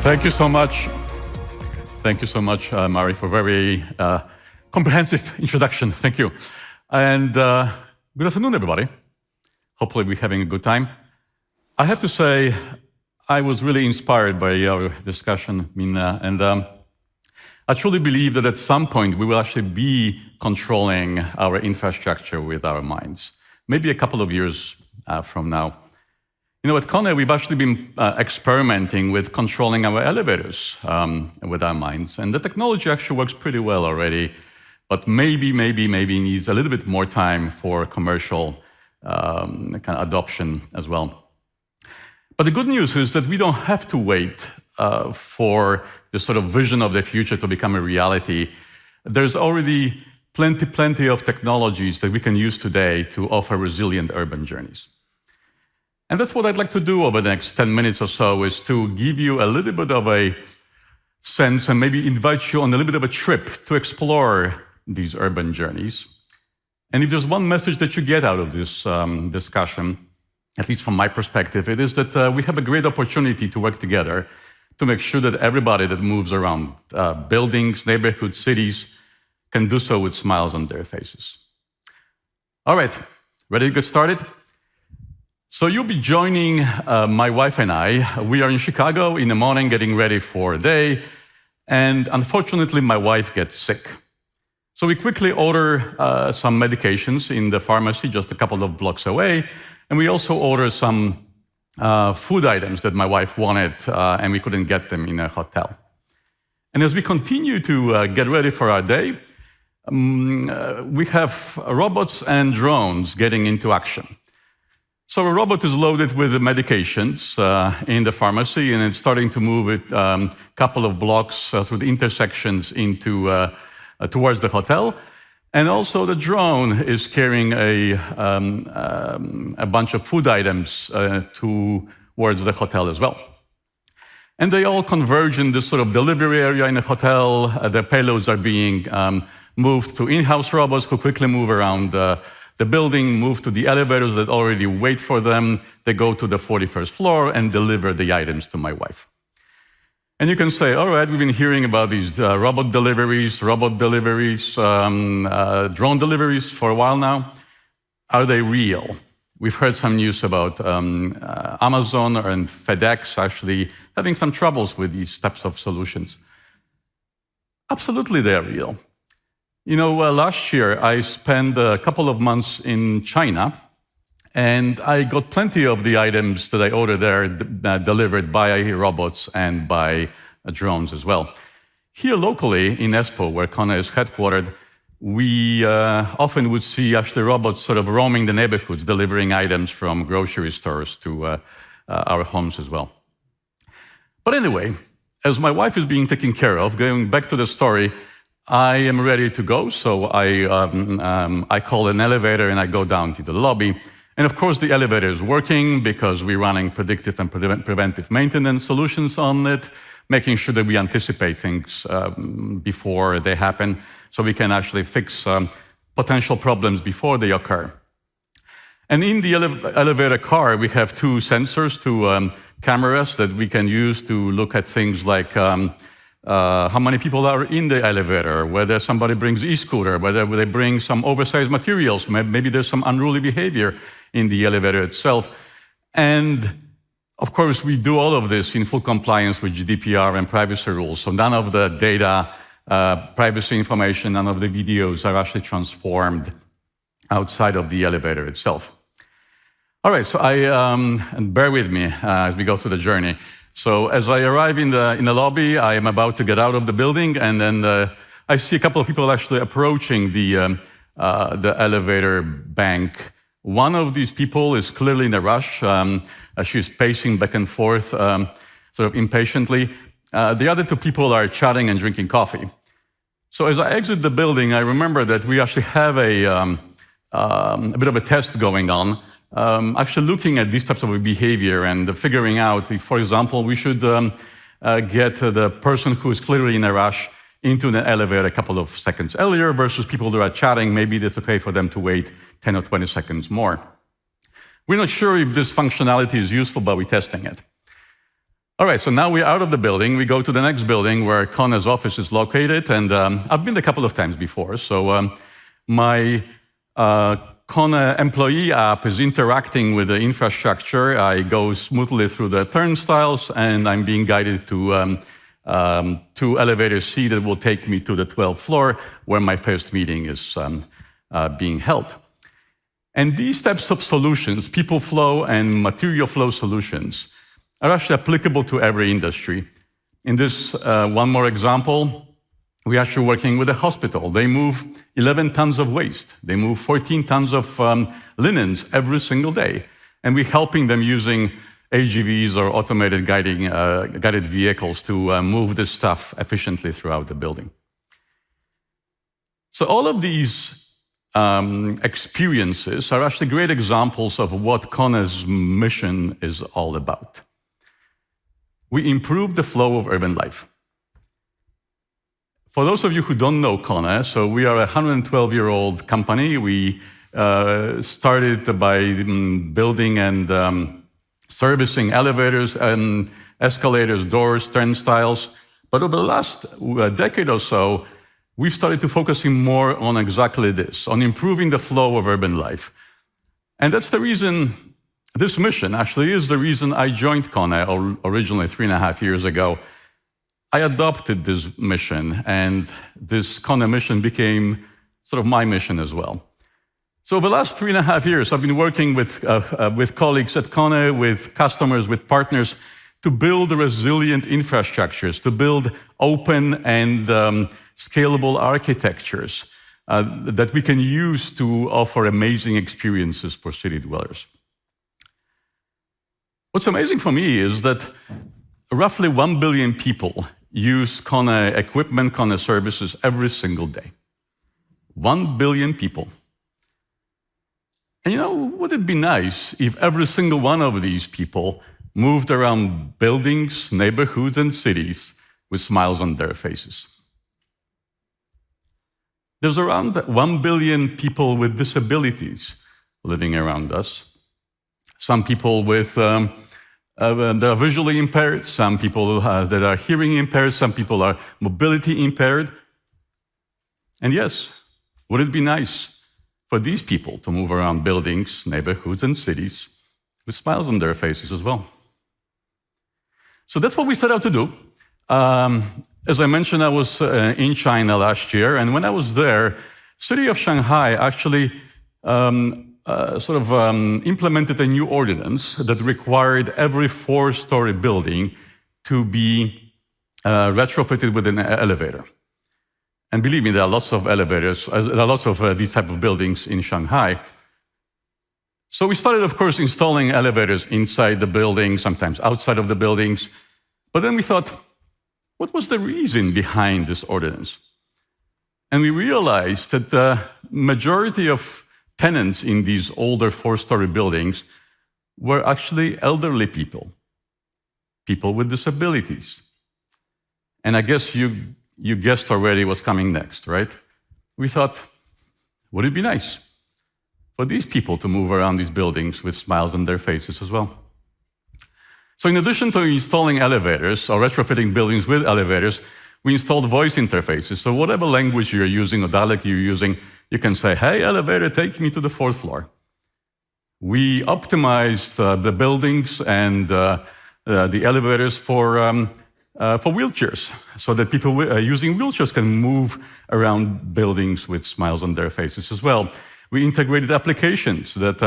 Thank you so much. Thank you so much, Mari, for a very comprehensive introduction. Thank you. And good afternoon, everybody. Hopefully we're having a good time. I have to say, I was really inspired by our discussion, Minna, and I truly believe that at some point we will actually be controlling our infrastructure with our minds, maybe a couple of years from now. You know, at Kone, we've actually been experimenting with controlling our elevators with our minds, and the technology actually works pretty well already, but maybe needs a little bit more time for commercial kind of adoption as well. But the good news is that we don't have to wait for this sort of vision of the future to become a reality. There's already plenty of technologies that we can use today to offer resilient urban journeys. And that's what I'd like to do over the next 10 minutes or so, is to give you a little bit of a sense and maybe invite you on a little bit of a trip to explore these urban journeys. And if there's one message that you get out of this discussion, at least from my perspective, it is that we have a great opportunity to work together to make sure that everybody that moves around buildings, neighborhoods, cities can do so with smiles on their faces. All right, ready to get started? So you'll be joining my wife and I. We are in Chicago in the morning getting ready for a day, and unfortunately my wife gets sick. So we quickly order some medications in the pharmacy just a couple of blocks away, and we also order some food items that my wife wanted, and we couldn't get them in a hotel. And as we continue to get ready for our day, we have robots and drones getting into action. So a robot is loaded with the medications in the pharmacy, and it's starting to move it a couple of blocks through the intersections into towards the hotel. And also the drone is carrying a bunch of food items towards the hotel as well. And they all converge in this sort of delivery area in the hotel. The payloads are being moved to in-house robots who quickly move around the building, move to the elevators that already wait for them. They go to the 41st floor and deliver the items to my wife. And you can say, all right, we've been hearing about these drone deliveries for a while now. Are they real? We've heard some news about Amazon and FedEx actually having some troubles with these types of solutions. Absolutely, they're real. You know, last year I spent a couple of months in China, and I got plenty of the items that I ordered there delivered by robots and by drones as well. Here locally in Espoo, where Kone is headquartered, we often would see actually robots sort of roaming the neighborhoods, delivering items from grocery stores to our homes as well. But anyway, as my wife is being taken care of, going back to the story, I am ready to go, so I call an elevator and I go down to the lobby. And of course, the elevator is working because we're running predictive and preventive maintenance solutions on it, making sure that we anticipate things before they happen, so we can actually fix potential problems before they occur. And in the elevator car, we have two sensors, two cameras that we can use to look at things like how many people are in the elevator, whether somebody brings e-scooter, whether they bring some oversized materials, maybe there's some unruly behavior in the elevator itself. And of course, we do all of this in full compliance with GDPR and privacy rules. So none of the data, privacy information, none of the videos are actually transformed outside of the elevator itself. All right, so and bear with me as we go through the journey. So as I arrive in the lobby, I am about to get out of the building, and then I see a couple of people actually approaching the elevator bank. One of these people is clearly in a rush. She's pacing back and forth, sort of impatiently. The other two people are chatting and drinking coffee. So as I exit the building, I remember that we actually have a bit of a test going on. Actually looking at these types of behavior and figuring out if, for example, we should get the person who is clearly in a rush into the elevator a couple of seconds earlier versus people that are chatting. Maybe it's okay for them to wait 10 or 20 seconds more. We're not sure if this functionality is useful, but we're testing it. All right, so now we're out of the building. We go to the next building where Kone's office is located, and I've been there a couple of times before. So my Kone employee app is interacting with the infrastructure. I go smoothly through the turnstiles, and I'm being guided to elevator C that will take me to the 12th floor, where my first meeting is being held. And these types of solutions, people flow and material flow solutions, are actually applicable to every industry. In this one more example, we're actually working with a hospital. They move 11 tons of waste. They move 14 tons of linens every single day. And we're helping them using AGVs or automated guided vehicles to move this stuff efficiently throughout the building. So all of these experiences are actually great examples of what Kone's mission is all about. We improve the flow of urban life. For those of you who don't know Kone, so we are a 112-year-old company. We started by building and servicing elevators and escalators, doors, turnstiles. But over the last decade or so, we've started to focusing more on exactly this, on improving the flow of urban life. And that's the reason, this mission actually is the reason I joined Kone originally 3.5 years ago. I adopted this mission, and this Kone mission became sort of my mission as well. So over the last 3.5 years, I've been working with colleagues at Kone, with customers, with partners, to build resilient infrastructures, to build open and scalable architectures that we can use to offer amazing experiences for city dwellers. What's amazing for me is that roughly 1 billion people use Kone equipment, Kone services every single day. 1 billion people. And would it be nice if every single one of these people moved around buildings, neighborhoods, and cities with smiles on their faces? There's around 1 billion people with disabilities living around us. Some people that are visually impaired, some people that are hearing impaired, some people are mobility impaired. And yes, would it be nice for these people to move around buildings, neighborhoods, and cities with smiles on their faces as well? So that's what we set out to do. As I mentioned, I was in China last year, and when I was there, city of Shanghai actually implemented a new ordinance that required every 4-story building to be retrofitted with an elevator. And believe me, there are lots of elevators, there are lots of these type of buildings in Shanghai. So we started, of course, installing elevators inside the building, sometimes outside of the buildings. But then we thought, what was the reason behind this ordinance? And we realized that the majority of tenants in these older 4-story buildings were actually elderly people, people with disabilities. And I guess you guessed already what's coming next, right? We thought, would it be nice for these people to move around these buildings with smiles on their faces as well? So in addition to installing elevators or retrofitting buildings with elevators, we installed voice interfaces. So whatever language you're using or dialect you're using, you can say, "Hey, elevator, take me to the 4th floor." We optimized the buildings and the elevators for wheelchairs, so that people using wheelchairs can move around buildings with smiles on their faces as well. We integrated applications that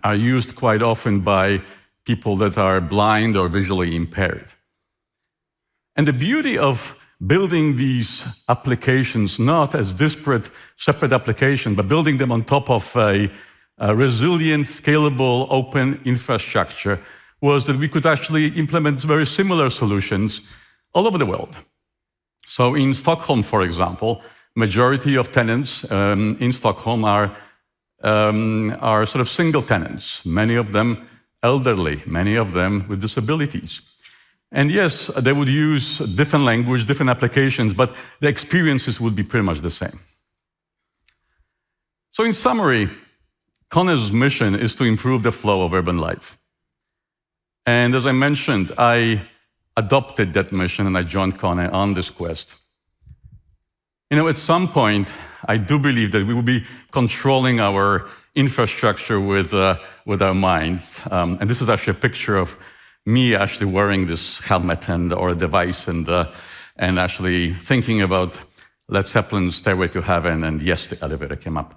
are used quite often by people that are blind or visually impaired. And the beauty of building these applications not as disparate, separate applications, but building them on top of a resilient, scalable, open infrastructure was that we could actually implement very similar solutions all over the world. So in Stockholm, for example, majority of tenants in Stockholm are sort of single tenants, many of them elderly, many of them with disabilities. And yes, they would use different language, different applications, but the experiences would be pretty much the same. So in summary, Kone's mission is to improve the flow of urban life. And as I mentioned, I adopted that mission and I joined Kone on this quest. You know, at some point, I do believe that we will be controlling our infrastructure with our minds. And this is actually a picture of me actually wearing this helmet or a device and actually thinking about Led Zeppelin's Stairway to Heaven, and yes, the elevator came up.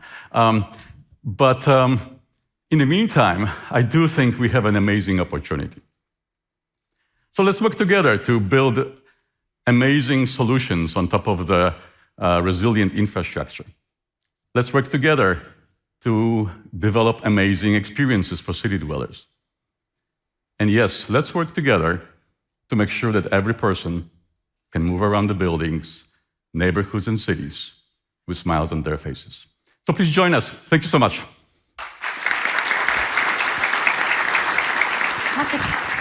But in the meantime, I do think we have an amazing opportunity. So let's work together to build amazing solutions on top of the resilient infrastructure. Let's work together to develop amazing experiences for city dwellers. And yes, let's work together to make sure that every person can move around the buildings, neighborhoods, and cities with smiles on their faces. So please join us. Thank you so much. Maciej.